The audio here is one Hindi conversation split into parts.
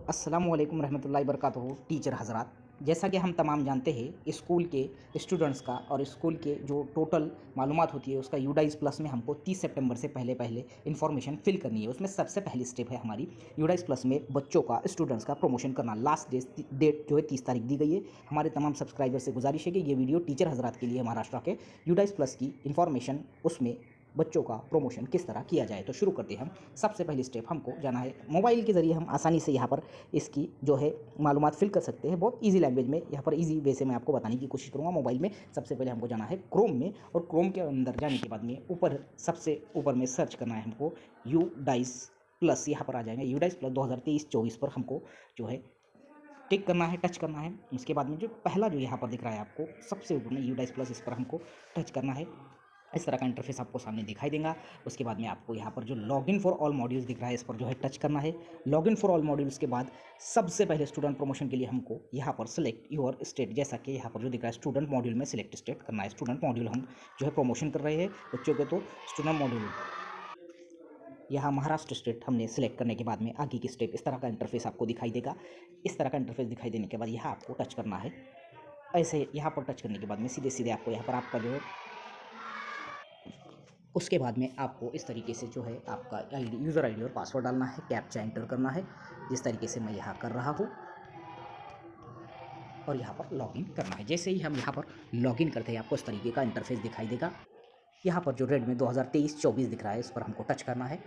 अस्सलामुअलैकुम रहमतुल्लाहि वबरकातुहू। टीचर हज़रात, जैसा कि हम तमाम जानते हैं स्कूल के स्टूडेंट्स का और स्कूल के जो टोटल मालूमात होती है उसका यूडाइस प्लस में हमको 30 सितंबर से पहले पहले इन्फॉर्मेशन फिल करनी है। उसमें सबसे पहली स्टेप है हमारी यूडाइस प्लस में बच्चों का स्टूडेंट्स का प्रमोशन करना। लास्ट डेट जो है 30 तारीख दी गई है। हमारे तमाम सब्सक्राइबर से गुजारिश है कि ये वीडियो टीचर हज़रात के लिए महाराष्ट्र के यूडाइस प्लस की इन्फॉर्मेशन, उसमें बच्चों का प्रमोशन किस तरह किया जाए। तो शुरू करते हैं हम। सबसे पहली स्टेप हमको जाना है मोबाइल के ज़रिए हम आसानी से यहाँ पर इसकी जो है मालूमात फिल कर सकते हैं। बहुत इजी लैंग्वेज में, यहाँ पर इजी वे से मैं आपको बताने की कोशिश करूँगा। मोबाइल में सबसे पहले हमको जाना है क्रोम में, और क्रोम के अंदर जाने के बाद में ऊपर सबसे ऊपर में सर्च करना है हमको यू डाइस प्लस। यहाँ पर आ जाएंगे यू डाइस प्लस 2023-24 पर हमको जो है टिक करना है, टच करना है। उसके बाद में जो पहला जो यहाँ पर दिख रहा है आपको सबसे ऊपर में यू डाइस प्लस, इस पर हमको टच करना है। इस तरह का इंटरफेस आपको सामने दिखाई देगा। उसके बाद में आपको यहाँ पर जो लॉगिन फॉर ऑल मॉड्यूल्स दिख रहा है इस पर जो है टच करना है। लॉगिन फॉर ऑल मॉड्यूल्स के बाद सबसे पहले स्टूडेंट प्रमोशन के लिए हमको यहाँ पर सिलेक्ट योर स्टेट, जैसा कि यहाँ पर जो दिख रहा है स्टूडेंट मॉड्यूल में सिलेक्ट स्टेट करना है। स्टूडेंट मॉड्यूल हम जो है प्रमोशन कर रहे हैं बच्चों के, तो स्टूडेंट मॉड्यूल यहाँ महाराष्ट्र स्टेट हमने सेलेक्ट करने के बाद में आगे की स्टेप इस तरह का इंटरफेस आपको दिखाई देगा। इस तरह का इंटरफेस दिखाई देने के बाद यहाँ आपको टच करना है। ऐसे यहाँ पर टच करने के बाद में सीधे सीधे आपको यहाँ पर आपका जो है, उसके बाद में आपको इस तरीके से जो है आपका आईडी, यूज़र आईडी और पासवर्ड डालना है, कैप्चा एंटर करना है, जिस तरीके से मैं यहाँ कर रहा हूँ, और यहाँ पर लॉगिन करना है। जैसे ही हम यहाँ पर लॉगिन करते हैं आपको इस तरीके का इंटरफेस दिखाई देगा। यहाँ पर जो रेड में 2023-24 दिख रहा है इस पर हमको टच करना है।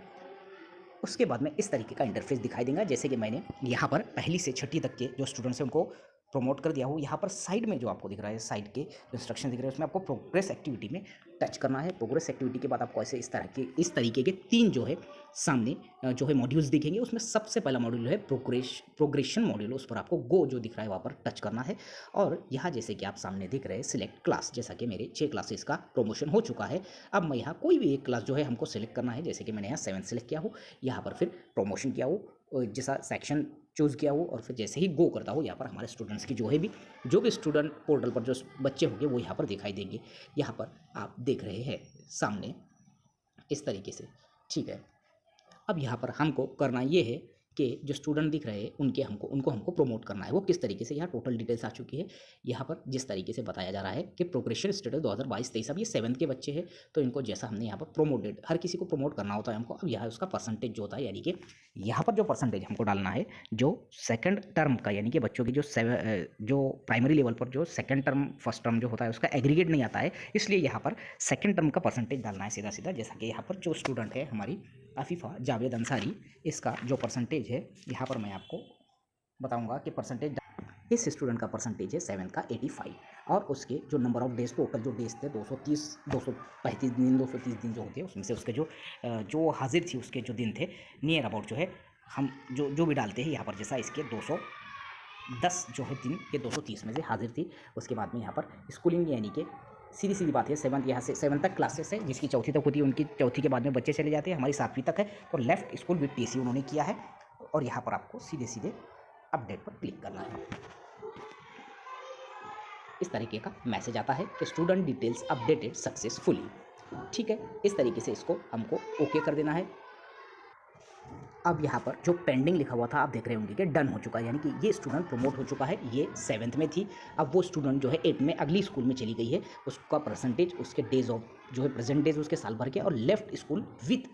उसके बाद में इस तरीके का इंटरफेस दिखाई देगा, जैसे कि मैंने यहाँ पर पहली से छठी तक के जो स्टूडेंट्स हैं उनको प्रमोट कर दिया हूँ। यहाँ पर साइड में जो आपको दिख रहा है, साइड के जो इंस्ट्रक्शन दिख रहे हैं उसमें आपको प्रोग्रेस एक्टिविटी में टच करना है। प्रोग्रेस एक्टिविटी के बाद आपको ऐसे इस तरीके के 3 जो है सामने जो है मॉड्यूल्स दिखेंगे। उसमें सबसे पहला मॉड्यूल है प्रोग्रेशन मॉड्यूल, उस पर आपको गो जो दिख रहा है वहाँ पर टच करना है। और यहाँ जैसे कि आप सामने दिख रहे हैं सिलेक्ट क्लास, जैसा कि मेरे 6 क्लासेस का प्रमोशन हो चुका है। अब मैं यहाँ कोई भी एक क्लास जो है हमको सिलेक्ट करना है, जैसे कि मैंने यहाँ 7 सेलेक्ट किया हूँ, यहाँ पर फिर प्रमोशन किया हूँ, जैसा सेक्शन चूज़ किया हो, और फिर जैसे ही गो करता हो यहाँ पर हमारे स्टूडेंट्स की जो भी स्टूडेंट पोर्टल पर जो बच्चे होंगे वो यहाँ पर दिखाई देंगे। यहाँ पर आप देख रहे हैं सामने इस तरीके से, ठीक है। अब यहाँ पर हमको करना ये है कि जो स्टूडेंट दिख रहे हैं उनको हमको प्रमोट करना है। वो किस तरीके से, यहाँ टोटल डिटेल्स आ चुकी है। यहाँ पर जिस तरीके से बताया जा रहा है कि प्रोग्रेशन स्टेटस 2022-23, अब ये 7th के बच्चे हैं, तो इनको जैसा हमने यहाँ पर प्रोमोटेड, हर किसी को प्रमोट करना होता है हमको। अब यहाँ उसका परसेंटेज जो होता है, यानी कि यहाँ पर जो परसेंटेज हमको डालना है जो सेकंड टर्म का, यानी कि बच्चों की जो प्राइमरी लेवल पर जो सेकंड टर्म फर्स्ट टर्म जो होता है उसका एग्रीगेट नहीं आता है, इसलिए यहाँ पर सेकंड टर्म का परसेंटेज डालना है सीधा सीधा। जैसा कि यहाँ पर जो स्टूडेंट है हमारी आफिफा जावेद अंसारी, इसका जो परसेंटेज है यहाँ पर मैं आपको बताऊंगा कि परसेंटेज, इस स्टूडेंट का परसेंटेज है 7th का 85, और उसके जो नंबर ऑफ डेज, टोटल जो डेज थे 235 दिन 230 दिन जो होते हैं, उसमें से उसके जो हाजिर थी उसके जो दिन थे नियर अबाउट जो है हम जो भी डालते हैं यहाँ पर, जैसा इसके 210 जो है दिन, ये 230 में से हाजिर थी। उसके बाद में यहाँ पर स्कूलिंग, यानी कि सीधी सीधी बात है 7th, यहाँ से 7th तक क्लासेस है, जिसकी चौथी तक होती है उनकी चौथी के बाद में बच्चे चले जाते हैं, हमारी 7वीं तक है। और लेफ्ट स्कूल विद टीसी उन्होंने किया है, और यहाँ पर आपको सीधे सीधे अपडेट पर क्लिक करना है। इस तरीके का मैसेज आता है कि स्टूडेंट डिटेल्स अपडेटेड सक्सेसफुली, ठीक है। इस तरीके से इसको हमको ओके कर देना है। अब यहाँ पर जो पेंडिंग लिखा हुआ था आप देख रहे होंगे कि डन हो चुका है, यानी कि ये स्टूडेंट प्रमोट हो चुका है। ये 7th में थी, अब वो स्टूडेंट जो है 8th में अगली स्कूल में चली गई है। उसका परसेंटेज, उसके डेज ऑफ जो है प्रेजेंट डेज उसके साल भर के, और लेफ्ट स्कूल विथ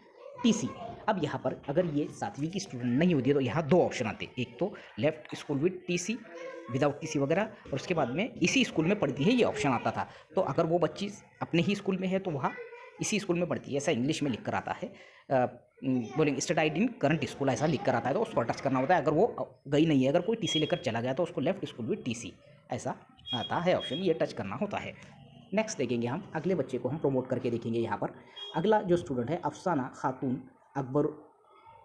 टीसी। अब यहाँ पर अगर ये 7वीं की स्टूडेंट नहीं होती है तो यहाँ 2 ऑप्शन आते, एक तो left school with TC, without TC वगैरह, और उसके बाद में इसी स्कूल में पढ़ती है, ये ऑप्शन आता था। तो अगर वो बच्ची अपने ही स्कूल में है तो वहाँ इसी स्कूल में पढ़ती है, ऐसा इंग्लिश में लिख कर आता है, बोलेंगे स्टडी इन करंट स्कूल, ऐसा लिख कर आता है, तो उस पर टच करना होता है। अगर वो गई नहीं है, अगर कोई टीसी लेकर चला गया तो उसको लेफ्ट स्कूल विद टीसी ऐसा आता है ऑप्शन, ये टच करना होता है। नेक्स्ट देखेंगे हम, अगले बच्चे को हम प्रमोट करके देखेंगे। यहाँ पर अगला जो स्टूडेंट है अफसाना खातून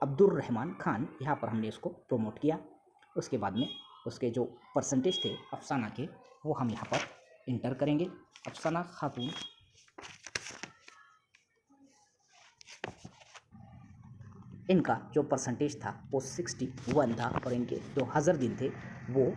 अब्दुर्रहमान खान, यहाँ पर हमने इसको प्रमोट किया। उसके बाद में उसके जो परसेंटेज थे अफसाना के, वो हम यहाँ पर इंटर करेंगे। अफसाना खातून, इनका जो परसेंटेज था वो 61 था, और इनके जो हाजिर दिन थे वो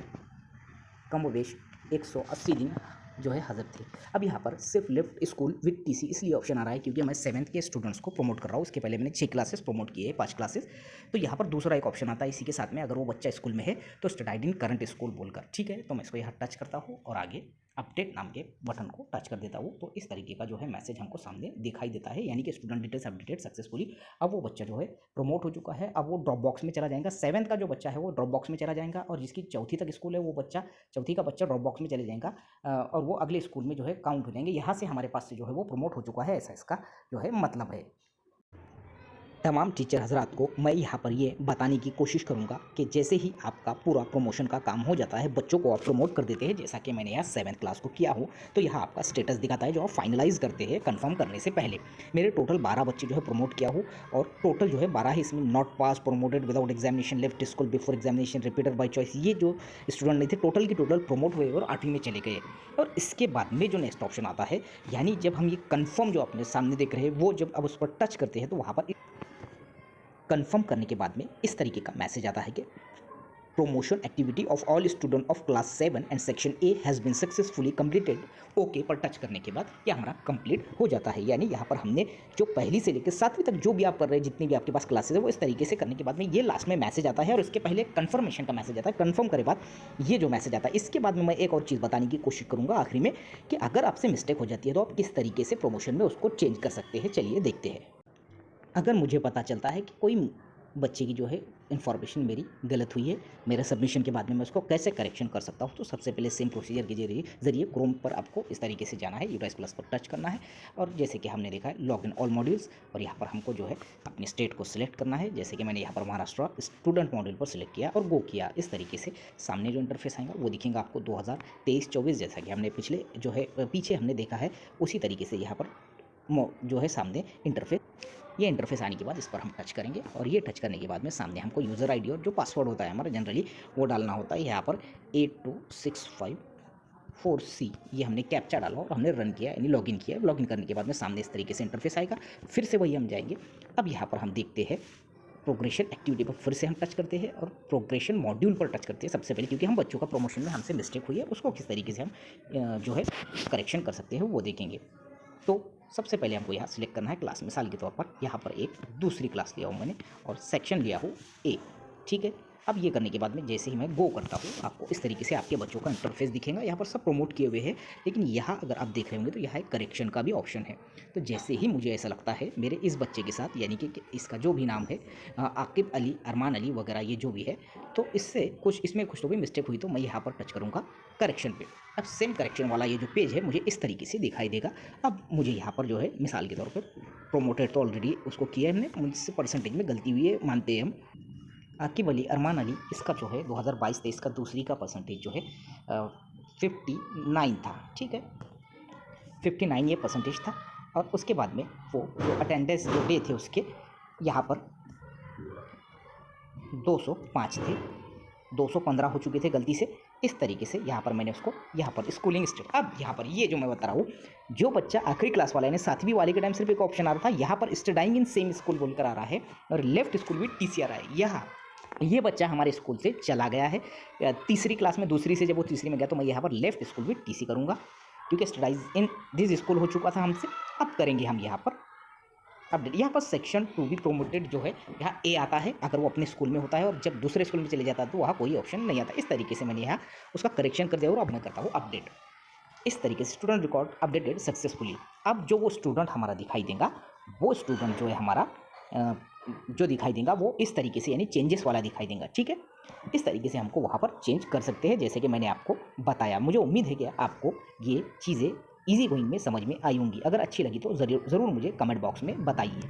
कमोबेश 180 दिन जो है हाजिर थे। अब यहाँ पर सिर्फ लेफ्ट स्कूल विद टीसी इसलिए ऑप्शन आ रहा है क्योंकि मैं 7th के स्टूडेंट्स को प्रमोट कर रहा हूँ। उसके पहले मैंने 6 क्लासेस प्रमोट किए हैं, 5 क्लासेस। तो यहाँ पर दूसरा एक ऑप्शन आता है इसी के साथ में, अगर वो बच्चा स्कूल में है तो स्टडी इन करंट स्कूल बोलकर, ठीक है। तो मैं इसको यहाँ टच करता हूँ और आगे अपडेट नाम के बटन को टच कर देता हूँ। तो इस तरीके का जो है मैसेज हमको सामने दिखाई देता है, यानी कि स्टूडेंट डिटेल्स अपडेटेड सक्सेसफुली। अब वो बच्चा जो है प्रमोट हो चुका है, अब वो ड्रॉप बॉक्स में चला जाएगा। 7th का जो बच्चा है वो ड्रॉप बॉक्स में चला जाएगा, और जिसकी 4th तक स्कूल है वो बच्चा, 4th का बच्चा ड्रॉप बॉक्स में चले जाएगा, और वो अगले स्कूल में जो है काउंट हो जाएंगे। यहाँ से हमारे पास से जो है वो प्रमोट हो चुका है, ऐसा इसका जो है मतलब है। तमाम टीचर हजरात को मैं यहाँ पर ये बताने की कोशिश करूँगा कि जैसे ही आपका पूरा प्रमोशन का काम हो जाता है, बच्चों को आप प्रमोट कर देते हैं, जैसा कि मैंने यहाँ 7th क्लास को किया हूँ, तो यहाँ आपका स्टेटस दिखाता है जो आप फाइनलाइज करते हैं कंफर्म करने से पहले। मेरे टोटल 12 बच्चे जो है प्रमोट किया हूँ, और टोटल जो है 12 ही इसमें not pass, promoted without examination, left school before examination, repeater by choice, ये जो स्टूडेंट नहीं थे टोटल की टोटल प्रमोट हुए और 8वीं में चले गए। और इसके बाद में जो नेक्स्ट ऑप्शन आता है, यानी जब हम ये कन्फर्म जो अपने सामने देख रहे हैं वो जब अब उस पर टच करते हैं तो वहाँ पर कंफर्म करने के बाद में इस तरीके का मैसेज आता है कि promotion activity of all student of class 7 and section A has been successfully completed. Okay पर टच करने के बाद ये हमारा कंप्लीट हो जाता है, यानी यहाँ पर हमने जो पहली से लेकर 7वीं तक जो भी आप कर रहे हैं, जितनी भी आपके पास क्लासेस है, वो इस तरीके से करने के बाद में ये लास्ट में मैसेज आता है, और इसके पहले कंफर्मेशन का मैसेज आता है। कंफर्म करे बाद ये जो मैसेज आता है, इसके बाद में मैं एक और चीज़ बताने की कोशिश करूँगा आखिरी में कि अगर आपसे मिस्टेक हो जाती है तो आप किस तरीके से प्रमोशन में उसको चेंज कर सकते हैं। चलिए देखते हैं। अगर मुझे पता चलता है कि कोई बच्चे की जो है इन्फॉर्मेशन मेरी गलत हुई है, मेरे सबमिशन के बाद में मैं उसको कैसे करेक्शन कर सकता हूँ, तो सबसे पहले सेम प्रोसीजर के जरिए क्रोम पर आपको इस तरीके से जाना है, यूटाइज प्लस पर टच करना है, और जैसे कि हमने देखा है लॉग इन ऑल मॉड्यूल्स, और यहाँ पर हमको जो है अपने स्टेट को सिलेक्ट करना है। जैसे कि मैंने यहाँ पर महाराष्ट्र स्टूडेंट मॉड्यूल पर सिलेक्ट किया और गो किया। इस तरीके से सामने जो इंटरफेस आएगा वो दिखेगा आपको 2023-24, जैसा कि हमने पिछले जो है पीछे हमने देखा है, उसी तरीके से यहाँ पर जो है सामने इंटरफेस, ये इंटरफेस आने के बाद इस पर हम टच करेंगे, और ये टच करने के बाद में सामने हमको यूज़र आईडी और जो पासवर्ड होता है हमारा जनरली वो डालना होता है। यहाँ पर 82654C ये हमने कैप्चा डाला और हमने रन किया, यानी लॉगिन किया। लॉगिन करने के बाद में सामने इस तरीके से इंटरफेस आएगा, फिर से वही हम जाएंगे। अब यहाँ पर हम देखते हैं प्रोग्रेशन एक्टिविटी पर फिर से हम टच करते हैं और प्रोग्रेशन मॉड्यूल पर टच करते हैं सबसे पहले, क्योंकि हम बच्चों का प्रमोशन में हमसे मिस्टेक हुई है, उसको किस तरीके से हम जो है करेक्शन कर सकते हैं वो देखेंगे। तो सबसे पहले हमको यहाँ सिलेक्ट करना है क्लास, मिसाल के तौर पर यहाँ पर एक दूसरी क्लास लिया हूँ मैंने और सेक्शन लिया हूँ ए, ठीक है। अब ये करने के बाद में जैसे ही मैं गो करता हूँ, आपको इस तरीके से आपके बच्चों का इंटरफेस दिखेगा। यहाँ पर सब प्रमोट किए हुए हैं, लेकिन यहाँ अगर आप देख रहे होंगे तो यहाँ एक करेक्शन का भी ऑप्शन है। तो जैसे ही मुझे ऐसा लगता है मेरे इस बच्चे के साथ, यानी कि इसका जो भी नाम है आकिब अली, अरमान अली वगैरह ये जो भी है, तो इससे कुछ इसमें कुछ तो भी मिस्टेक हुई, तो मैं यहाँ पर टच करूँगा करेक्शन पे। अब सेम करेक्शन वाला ये जो पेज है मुझे इस तरीके से दिखाई देगा। अब मुझे यहाँ पर जो है मिसाल के तौर पर प्रोमोटेड तो ऑलरेडी उसको किया है हमने, मुझसे परसेंटेज में गलती हुई है मानते हैं हम। आकिब अली, अरमान अली, इसका जो है 2022-23 का दूसरी का परसेंटेज जो है 59 था, ठीक है, 59 ये परसेंटेज था। और उसके बाद में वो जो अटेंडेंस जो डे थे उसके यहाँ पर 205 थे, 215 हो चुके थे गलती से। इस तरीके से यहाँ पर मैंने उसको यहाँ पर स्कूलिंग स्टेट, अब यहाँ पर ये जो मैं बता रहा हूँ, जो बच्चा आखिरी क्लास वाला यानी 7वीं वाले के टाइम सिर्फ एक ऑप्शन आ रहा था, यहाँ पर स्टडाइंग इन सेम स्कूल बोलकर आ रहा है, और लेफ्ट स्कूल भी टीसी आ रहा है। यहाँ ये बच्चा हमारे स्कूल से चला गया है तीसरी क्लास में, दूसरी से जब वो तीसरी में गया तो मैं यहाँ पर लेफ्ट स्कूल भी टीसी करूँगा, क्योंकि स्टडाइज इन दिस स्कूल हो चुका था हमसे। अब करेंगे हम यहाँ पर अपडेट। यहाँ पर सेक्शन टू बी प्रोमोटेड जो है यहाँ ए आता है अगर वो अपने स्कूल में होता है, और जब दूसरे स्कूल में चले जाता है तो वहाँ कोई ऑप्शन नहीं आता। इस तरीके से मैंने यहाँ उसका करेक्शन कर दिया और अब मैं करता हूँ अपडेट। इस तरीके से स्टूडेंट रिकॉर्ड अपडेटेड सक्सेसफुली। अब जो वो स्टूडेंट हमारा दिखाई देगा, वो स्टूडेंट जो है हमारा जो दिखाई देगा वो इस तरीके से, यानी चेंजेस वाला दिखाई देगा, ठीक है। इस तरीके से हमको वहाँ पर चेंज कर सकते हैं, जैसे कि मैंने आपको बताया। मुझे उम्मीद है कि आपको ये चीज़ें ईजी गोइंग में समझ में आई होंगी। अगर अच्छी लगी तो ज़रूर मुझे कमेंट बॉक्स में बताइए।